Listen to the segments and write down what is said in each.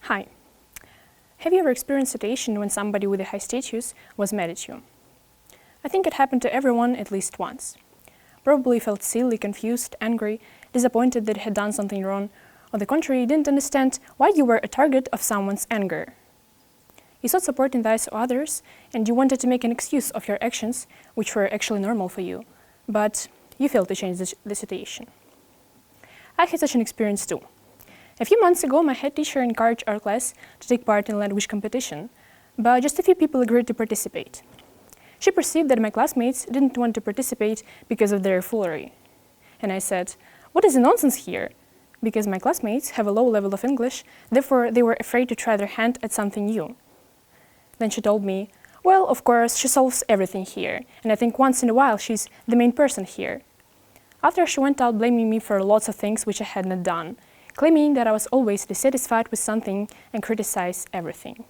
Hi. Have you ever experienced a situation when somebody with a high status was mad at you? I think it happened to everyone at least once. Probably felt silly, confused, angry, disappointed that you had done something wrong. On the contrary, didn't understand why you were a target of someone's anger. You sought support in the eyes of others, and you wanted to make an excuse of your actions, which were actually normal for you, but you failed to change the situation. I had such an experience too. A few months ago, my head teacher encouraged our class to take part in a language competition, but just a few people agreed to participate. She perceived that my classmates didn't want to participate because of their foolery. And I said, "What is the nonsense here?" Because my classmates have a low level of English, therefore they were afraid to try their hand at something new. Then she told me, "Well, of course, she solves everything here, and I think once in a while she's the main person here." After she went out blaming me for lots of things which I had not done, claiming that I was always dissatisfied with something and criticized everything.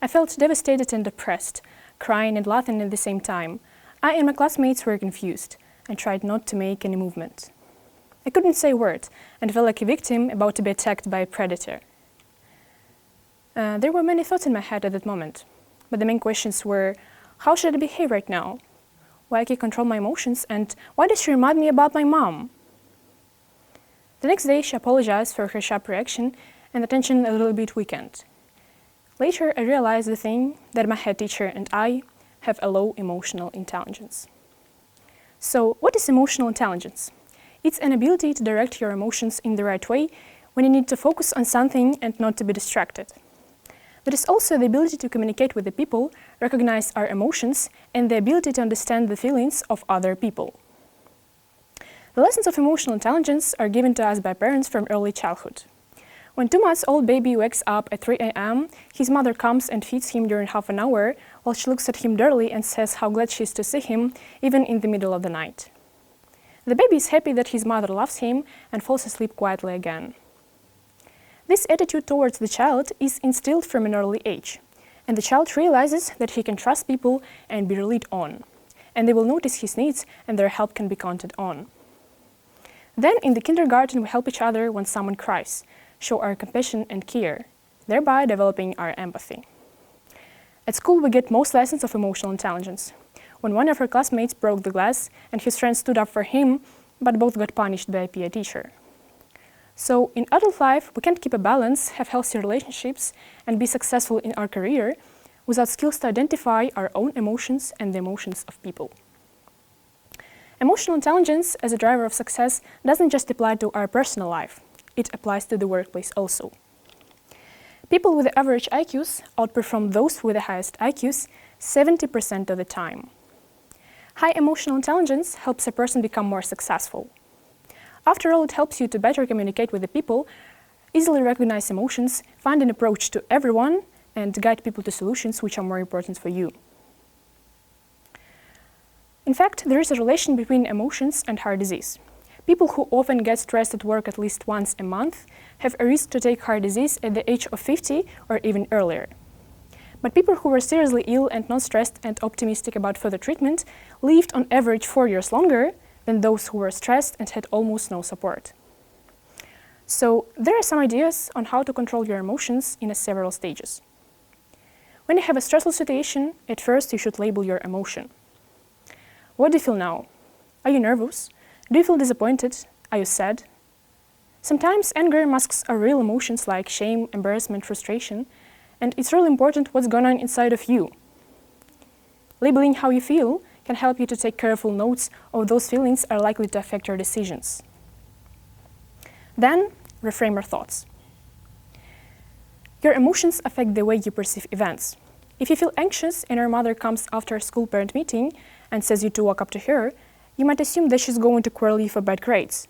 I felt devastated and depressed, crying and laughing at the same time. I and my classmates were confused and tried not to make any movement. I couldn't say a word and felt like a victim about to be attacked by a predator. There were many thoughts in my head at that moment, but the main questions were, how should I behave right now? Why I can't control my emotions, and why does she remind me about my mom? The next day, she apologized for her sharp reaction, and the tension a little bit weakened. Later, I realized the thing that my head teacher and I have a low emotional intelligence. So, what is emotional intelligence? It's an ability to direct your emotions in the right way when you need to focus on something and not to be distracted. There is also the ability to communicate with the people, recognize our emotions, and the ability to understand the feelings of other people. The lessons of emotional intelligence are given to us by parents from early childhood. When 2-month-old baby wakes up at 3 a.m., his mother comes and feeds him during half an hour, while she looks at him dirtily and says how glad she is to see him, even in the middle of the night. The baby is happy that his mother loves him and falls asleep quietly again. This attitude towards the child is instilled from an early age, and the child realizes that he can trust people and be relied on, and they will notice his needs and their help can be counted on. Then in the kindergarten we help each other when someone cries, show our compassion and care, thereby developing our empathy. At school we get most lessons of emotional intelligence. When one of our classmates broke the glass and his friend stood up for him, but both got punished by a PE teacher. So in adult life, we can't keep a balance, have healthy relationships, and be successful in our career without skills to identify our own emotions and the emotions of people. Emotional intelligence as a driver of success doesn't just apply to our personal life, it applies to the workplace also. People with average IQs outperform those with the highest IQs 70% of the time. High emotional intelligence helps a person become more successful. After all, it helps you to better communicate with the people, easily recognize emotions, find an approach to everyone, and guide people to solutions which are more important for you. In fact, there is a relation between emotions and heart disease. People who often get stressed at work at least once a month have a risk to take heart disease at the age of 50 or even earlier. But people who were seriously ill and not stressed and optimistic about further treatment lived on average 4 years longer than those who were stressed and had almost no support. So there are some ideas on how to control your emotions in several stages. When you have a stressful situation, at first you should label your emotion. What do you feel now? Are you nervous? Do you feel disappointed? Are you sad? Sometimes anger masks our real emotions like shame, embarrassment, frustration, and it's really important what's going on inside of you. Labeling how you feel can help you to take careful notes of those feelings are likely to affect your decisions. Then, reframe your thoughts. Your emotions affect the way you perceive events. If you feel anxious and your mother comes after a school parent meeting and says you to walk up to her, you might assume that she's going to quarrel you for bad grades.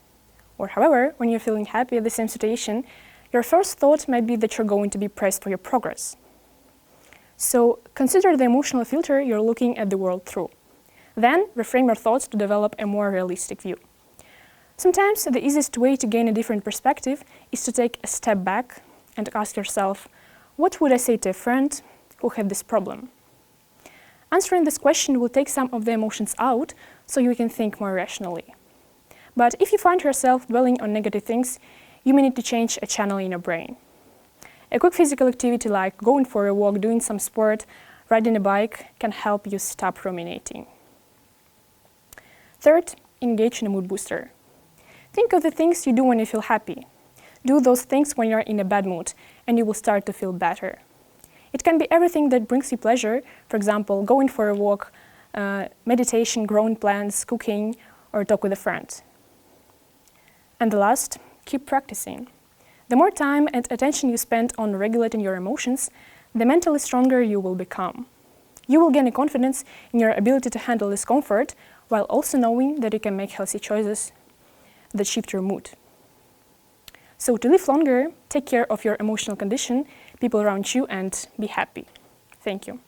Or however, when you're feeling happy at the same situation, your first thought might be that you're going to be praised for your progress. So consider the emotional filter you're looking at the world through. Then reframe your thoughts to develop a more realistic view. Sometimes the easiest way to gain a different perspective is to take a step back and ask yourself, what would I say to a friend who had this problem? Answering this question will take some of the emotions out so you can think more rationally. But if you find yourself dwelling on negative things, you may need to change a channel in your brain. A quick physical activity like going for a walk, doing some sport, riding a bike can help you stop ruminating. Third, engage in a mood booster. Think of the things you do when you feel happy. Do those things when you're in a bad mood, and you will start to feel better. It can be everything that brings you pleasure, for example, going for a walk, meditation, growing plants, cooking, or talk with a friend. And the last, keep practicing. The more time and attention you spend on regulating your emotions, the mentally stronger you will become. You will gain a confidence in your ability to handle discomfort, while also knowing that you can make healthy choices that shift your mood. So to live longer, take care of your emotional condition, people around you, and be happy. Thank you.